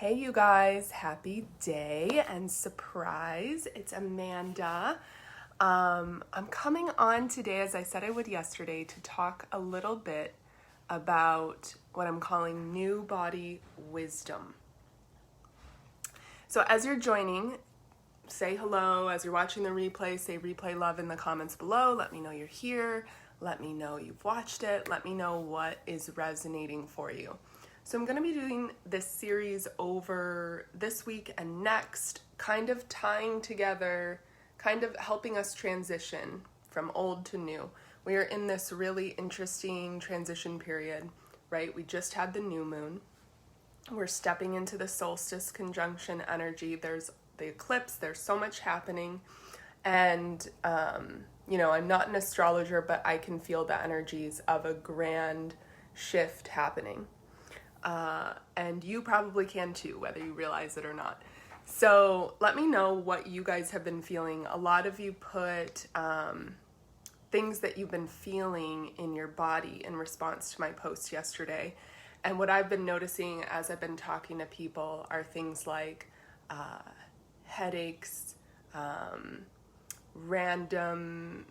Hey you guys, happy day and surprise. It's Amanda. I'm coming on today, as I said I would yesterday, to talk a little bit about what I'm calling new body wisdom. So as you're joining, say hello. As you're watching the replay, say replay love in the comments below. Let me know you're here. Let me know you've watched it. Let me know what is resonating for you. So I'm going to be doing this series over this week and next, kind of tying together, kind of helping us transition from old to new. We are in this really interesting transition period, right? We just had the new moon. We're stepping into the solstice conjunction energy. There's the eclipse. There's so much happening. And, I'm not an astrologer, but I can feel the energies of a grand shift happening. And you probably can too, whether you realize it or not. So let me know what you guys have been feeling. A lot of you put things that you've been feeling in your body in response to my post yesterday. And what I've been noticing as I've been talking to people are things like headaches, random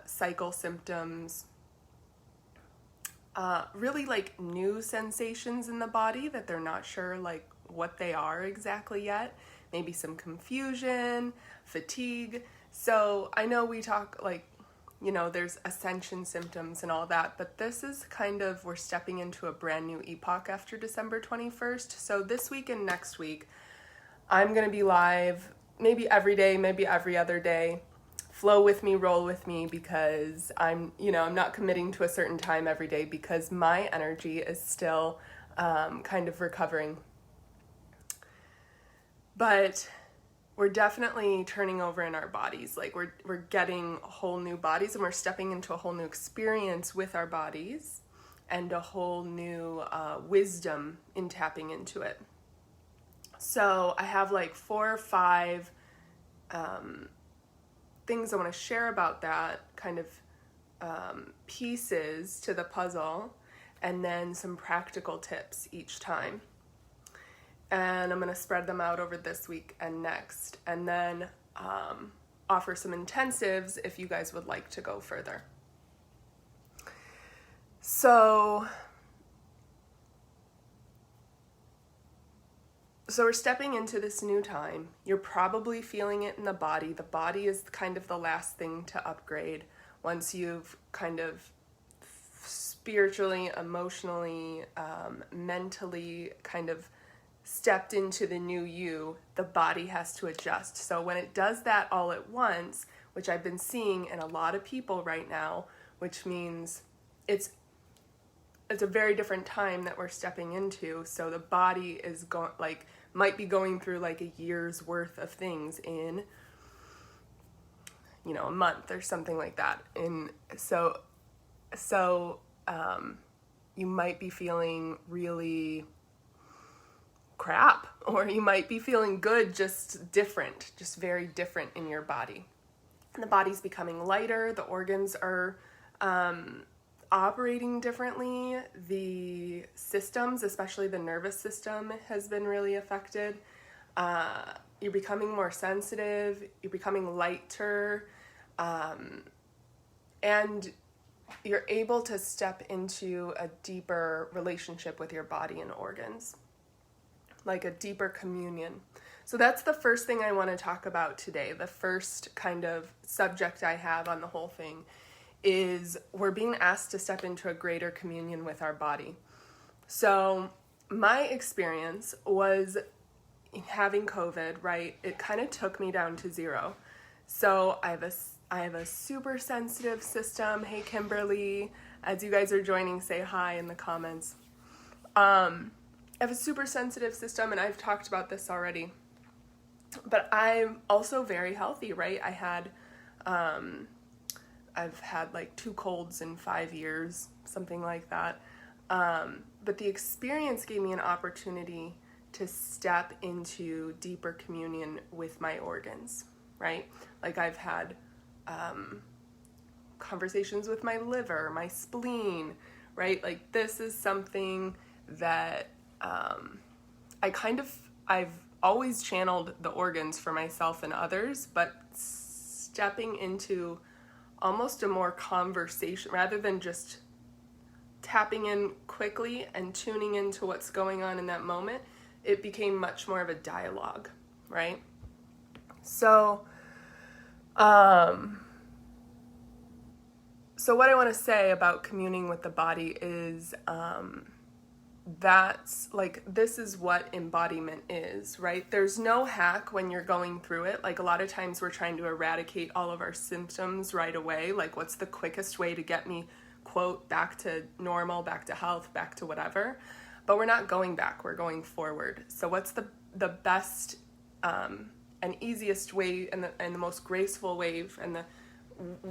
cycle symptoms, really like new sensations in the body that they're not sure like what they are exactly yet. Maybe some confusion, fatigue. So I know we talk like, there's ascension symptoms and all that, but this is kind of, we're stepping into a brand new epoch after December 21st. So this week and next week, I'm going to be live maybe every day, maybe every other day. Flow with me, roll with me, because I'm not committing to a certain time every day because my energy is still kind of recovering. But we're definitely turning over in our bodies. Like we're getting whole new bodies, and we're stepping into a whole new experience with our bodies and a whole new wisdom in tapping into it. So I have like 4 or 5 things I want to share about that, kind of pieces to the puzzle, and then some practical tips each time. And I'm going to spread them out over this week and next, and then offer some intensives if you guys would like to go further. So we're stepping into this new time. You're probably feeling it in the body. The body is kind of the last thing to upgrade. Once you've kind of spiritually, emotionally, mentally kind of stepped into the new you, the body has to adjust. So when it does that all at once, which I've been seeing in a lot of people right now, which means it's a very different time that we're stepping into. So the body is might be going through like a year's worth of things in, a month or something like that. And so you might be feeling really crap, or you might be feeling good, just different, just very different in your body. And the body's becoming lighter. The organs are, operating differently. The systems, especially the nervous system, has been really affected. You're becoming more sensitive, you're becoming lighter, and you're able to step into a deeper relationship with your body and organs, like a deeper communion. So that's the first thing I want to talk about today. The first kind of subject I have on the whole thing is we're being asked to step into a greater communion with our body. So my experience was having COVID, right? It kind of took me down to zero. So I have a super sensitive system. Hey, Kimberly, as you guys are joining, say hi in the comments. I have a super sensitive system, and I've talked about this already. But I'm also very healthy, right? I've had like 2 colds in 5 years, something like that. But the experience gave me an opportunity to step into deeper communion with my organs, right? Like I've had conversations with my liver, my spleen, right? Like this is something that I've always channeled the organs for myself and others, but stepping into almost a more conversation rather than just tapping in quickly and tuning into what's going on in that moment, it became much more of a dialogue, right? So what I want to say about communing with the body is that's like, this is what embodiment is, right? There's no hack when you're going through it. Like, a lot of times we're trying to eradicate all of our symptoms right away. Like, what's the quickest way to get me, quote, back to normal, back to health, back to whatever? But we're not going back, we're going forward. So what's the best and easiest way and the most graceful way, and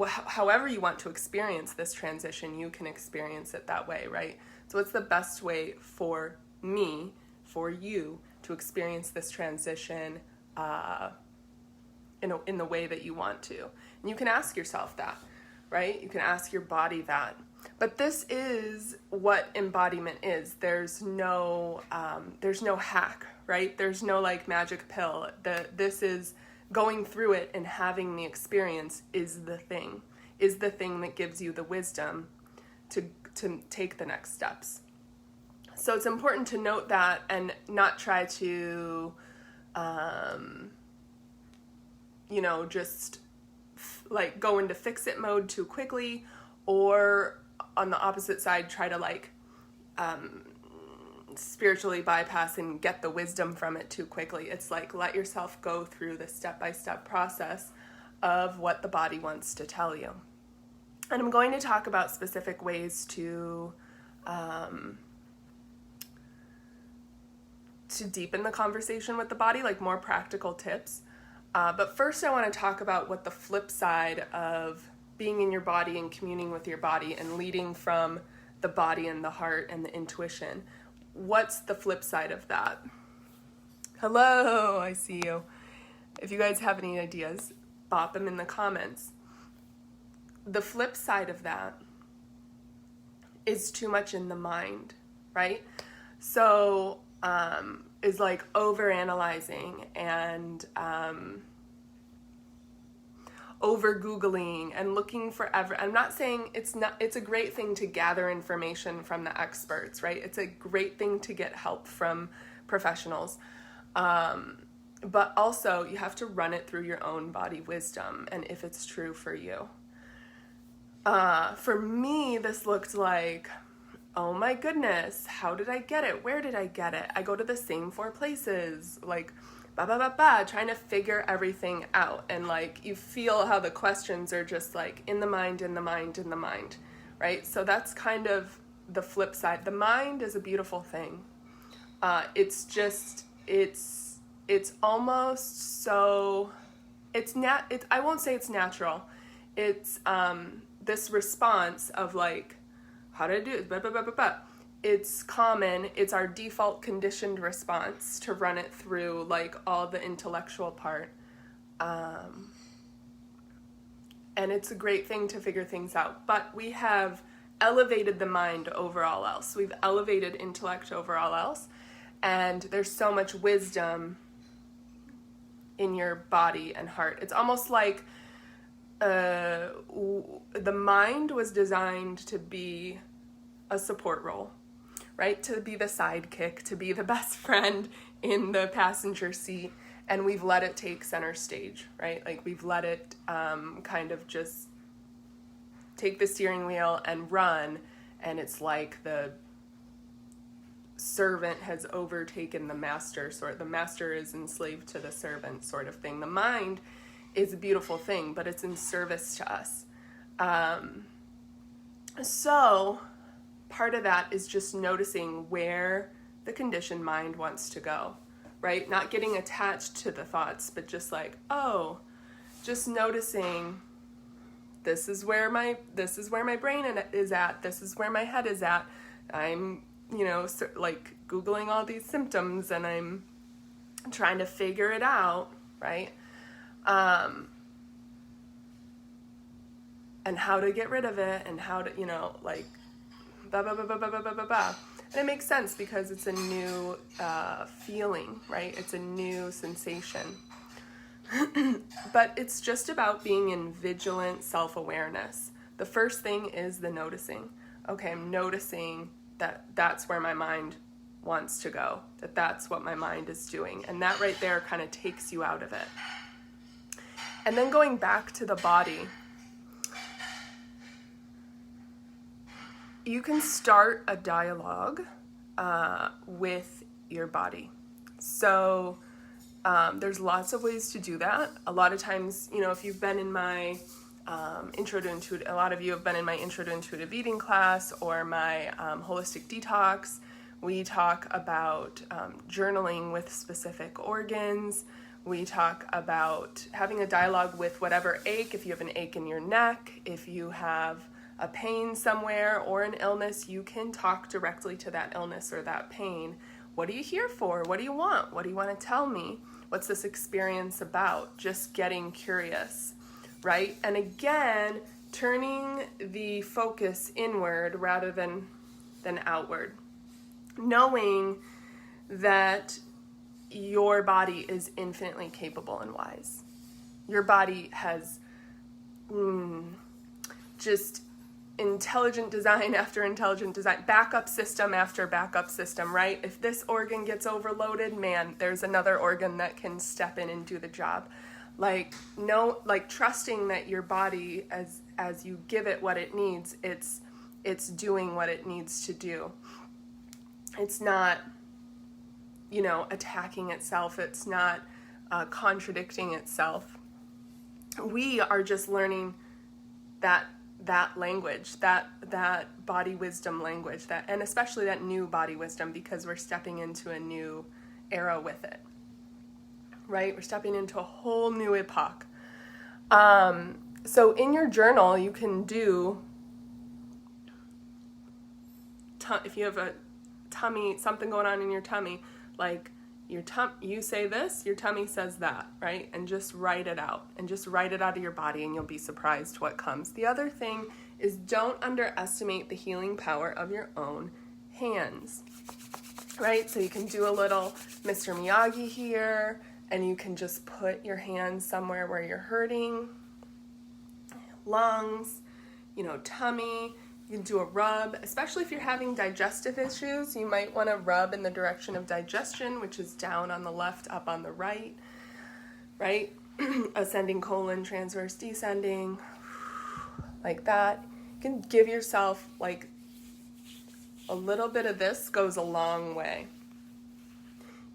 however you want to experience this transition, you can experience it that way, right? So what's the best way for me, for you, to experience this transition in the way that you want to? And you can ask yourself that, right? You can ask your body that. But this is what embodiment is. There's no hack, right? There's no like magic pill. This is going through it and having the experience is the thing that gives you the wisdom to take the next steps. So it's important to note that and not try to, just like go into fix-it mode too quickly, or on the opposite side, try to like spiritually bypass and get the wisdom from it too quickly. It's like, let yourself go through the step-by-step process of what the body wants to tell you. And I'm going to talk about specific ways to deepen the conversation with the body, like more practical tips. But first I want to talk about what the flip side of being in your body and communing with your body and leading from the body and the heart and the intuition. What's the flip side of that? Hello, I see you. If you guys have any ideas, bop them in the comments. The flip side of that is too much in the mind, right? So is like over-analyzing and over-Googling and looking for I'm not saying it's a great thing to gather information from the experts, right? It's a great thing to get help from professionals. But also you have to run it through your own body wisdom and if it's true for you. For me, this looked like, oh my goodness, how did I get it? Where did I get it? I go to the same 4 places, like, trying to figure everything out. And like, you feel how the questions are just like in the mind, right? So that's kind of the flip side. The mind is a beautiful thing. It's almost so, I won't say it's natural. It's, this response of like, how do I do it? It's common. It's our default conditioned response to run it through like all the intellectual part. And it's a great thing to figure things out. But we have elevated the mind over all else. We've elevated intellect over all else. And there's so much wisdom in your body and heart. It's almost like the mind was designed to be a support role, right? To be the sidekick, to be the best friend in the passenger seat, and we've let it take center stage, right? Like we've let it kind of just take the steering wheel and run, and it's like the servant has overtaken the master, the master is enslaved to the servant sort of thing. The mind is a beautiful thing, but it's in service to us. So part of that is just noticing where the conditioned mind wants to go, right? Not getting attached to the thoughts, but just like, just noticing this is where my brain is at. This is where my head is at. I'm, like Googling all these symptoms and I'm trying to figure it out, right? And how to get rid of it and how to, like, blah, blah, blah, blah, blah, blah, blah, blah. And it makes sense because it's a new feeling, right? It's a new sensation. But it's just about being in vigilant self-awareness. The first thing is the noticing. Okay, I'm noticing that that's where my mind wants to go, that that's what my mind is doing. And that right there kind of takes you out of it. And then going back to the body, you can start a dialogue with your body. So there's lots of ways to do that. A lot of times, if you've been in my Intro to Intuitive, a lot of you have been in my Intro to Intuitive Eating class or my Holistic Detox. We talk about journaling with specific organs. We talk about having a dialogue with whatever ache. If you have an ache in your neck, if you have a pain somewhere or an illness, you can talk directly to that illness or that pain. What are you here for? What do you want? What do you want to tell me? What's this experience about? Just getting curious, right? And again, turning the focus inward rather than outward. Knowing that your body is infinitely capable and wise. Your body has just intelligent design after intelligent design, backup system after backup system, right? If this organ gets overloaded, man, there's another organ that can step in and do the job. Trusting that your body, as you give it what it needs, it's doing what it needs to do. It's not, attacking itself. It's not contradicting itself. We are just learning that language, that body wisdom language, and especially that new body wisdom, because we're stepping into a new era with it, right? We're stepping into a whole new epoch. So in your journal, you can do, if you have a tummy, something going on in your tummy, like you say this, your tummy says that, right? And just write it out, of your body, and you'll be surprised what comes. The other thing is, don't underestimate the healing power of your own hands, right? So you can do a little Mr. Miyagi here, and you can just put your hands somewhere where you're hurting, lungs, tummy. You can do a rub, especially if you're having digestive issues. You might want to rub in the direction of digestion, which is down on the left, up on the right? Ascending colon, transverse descending, like that. You can give yourself a little bit of this goes a long way.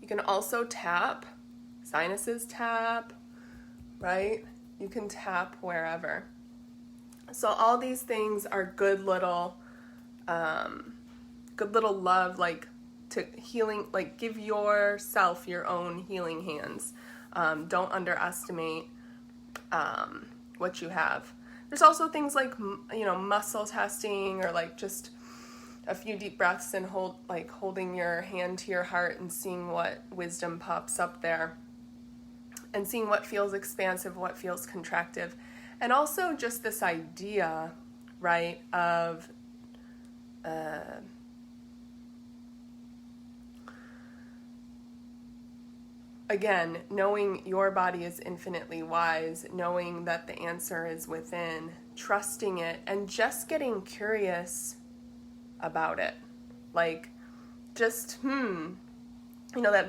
You can also tap, sinuses tap, right? You can tap wherever. So all these things are good little love, to healing, give yourself your own healing hands. Don't underestimate what you have. There's also things like, muscle testing, or just a few deep breaths and holding your hand to your heart and seeing what wisdom pops up there, and seeing what feels expansive, what feels contractive. And also just this idea, right, of again, knowing your body is infinitely wise, knowing that the answer is within, trusting it, and just getting curious about it. That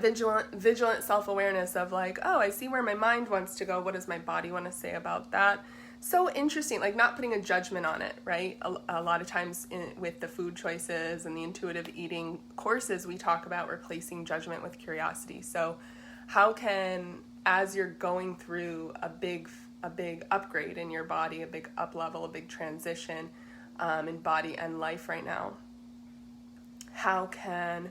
vigilant self-awareness of oh, I see where my mind wants to go. What does my body want to say about that? So interesting, not putting a judgment on it, right? A lot of times with the food choices and the intuitive eating courses, we talk about replacing judgment with curiosity. So how can, as you're going through a big upgrade in your body, a big up level, a big transition in body and life right now, how can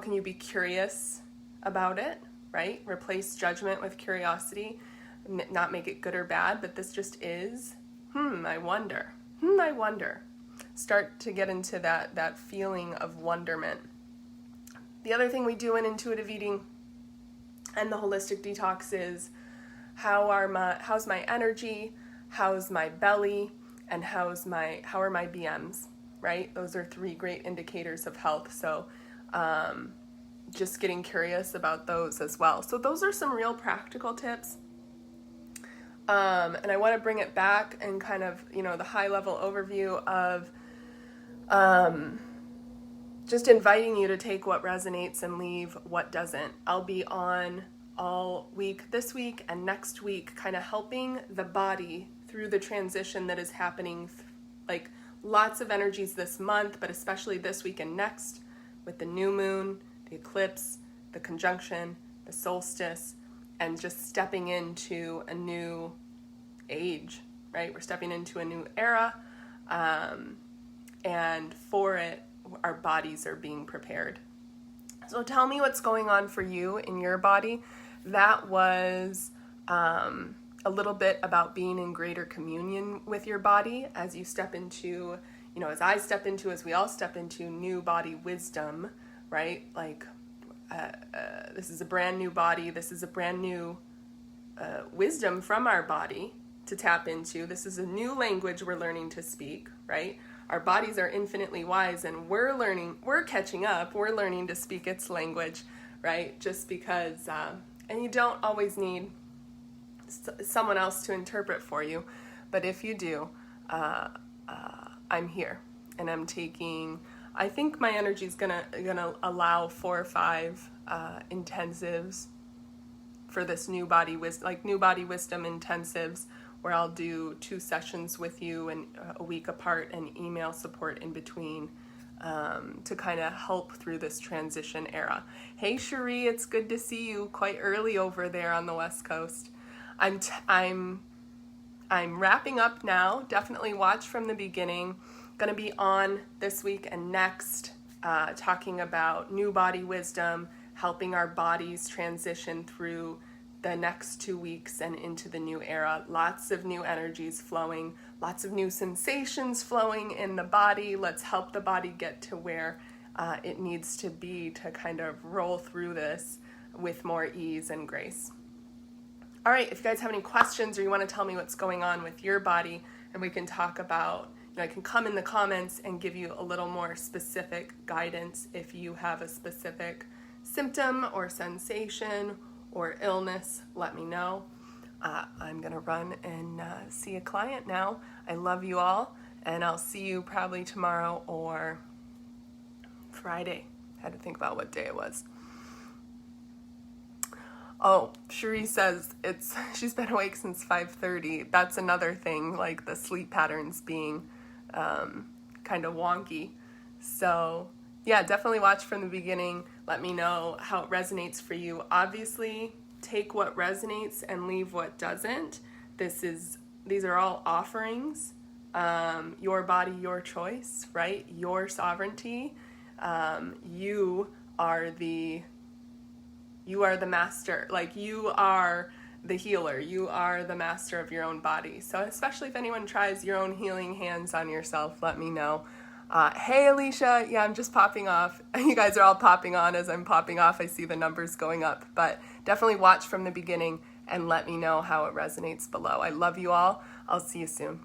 you be curious about it, right? Replace judgment with curiosity, not make it good or bad, but this just is, I wonder. Start to get into that feeling of wonderment. The other thing we do in intuitive eating and the holistic detox is how's my energy, how's my belly, and how are my BMs, right? Those are 3 great indicators of health. So just getting curious about those as well. So those are some real practical tips. And I want to bring it back and kind of, the high level overview of just inviting you to take what resonates and leave what doesn't. I'll be on all week this week and next week, kind of helping the body through the transition that is happening, like lots of energies this month, but especially this week and next with the new moon, the eclipse, the conjunction, the solstice, and just stepping into a new age, right? We're stepping into a new era, and for it, our bodies are being prepared. So tell me what's going on for you in your body. That was a little bit about being in greater communion with your body as you step into, as I step into, as we all step into new body wisdom, right? Like this is a brand new body. This is a brand new wisdom from our body to tap into. This is a new language we're learning to speak, right? Our bodies are infinitely wise, and we're catching up. We're learning to speak its language, right? Just because, and you don't always need someone else to interpret for you, but if you do, I'm here, and I'm taking, I think my energy is gonna allow 4 or 5 intensives for this new body wisdom, like new body wisdom intensives, where I'll do 2 sessions with you and a week apart and email support in between, to kind of help through this transition era. Hey Cherie, it's good to see you quite early over there on the West Coast. I'm wrapping up now. Definitely watch from the beginning. Going to be on this week and next, talking about new body wisdom, helping our bodies transition through the next 2 weeks and into the new era. Lots of new energies flowing, lots of new sensations flowing in the body. Let's help the body get to where it needs to be to kind of roll through this with more ease and grace. All right, if you guys have any questions or you want to tell me what's going on with your body, and we can talk about, I can come in the comments and give you a little more specific guidance if you have a specific symptom or sensation or illness, let me know. I'm gonna run and see a client now. I love you all, and I'll see you probably tomorrow or Friday. Had to think about what day it was. Oh, Cherie says she's been awake since 5:30. That's another thing, like the sleep patterns being kind of wonky. So yeah, definitely watch from the beginning. Let me know how it resonates for you. Obviously, take what resonates and leave what doesn't. These are all offerings. Your body, your choice, right? Your sovereignty. You are the master. Like, you are the healer. You are the master of your own body. So especially if anyone tries your own healing hands on yourself, let me know. Hey Alicia, yeah, I'm just popping off. You guys are all popping on as I'm popping off. I see the numbers going up, but definitely watch from the beginning and let me know how it resonates below. I love you all. I'll see you soon.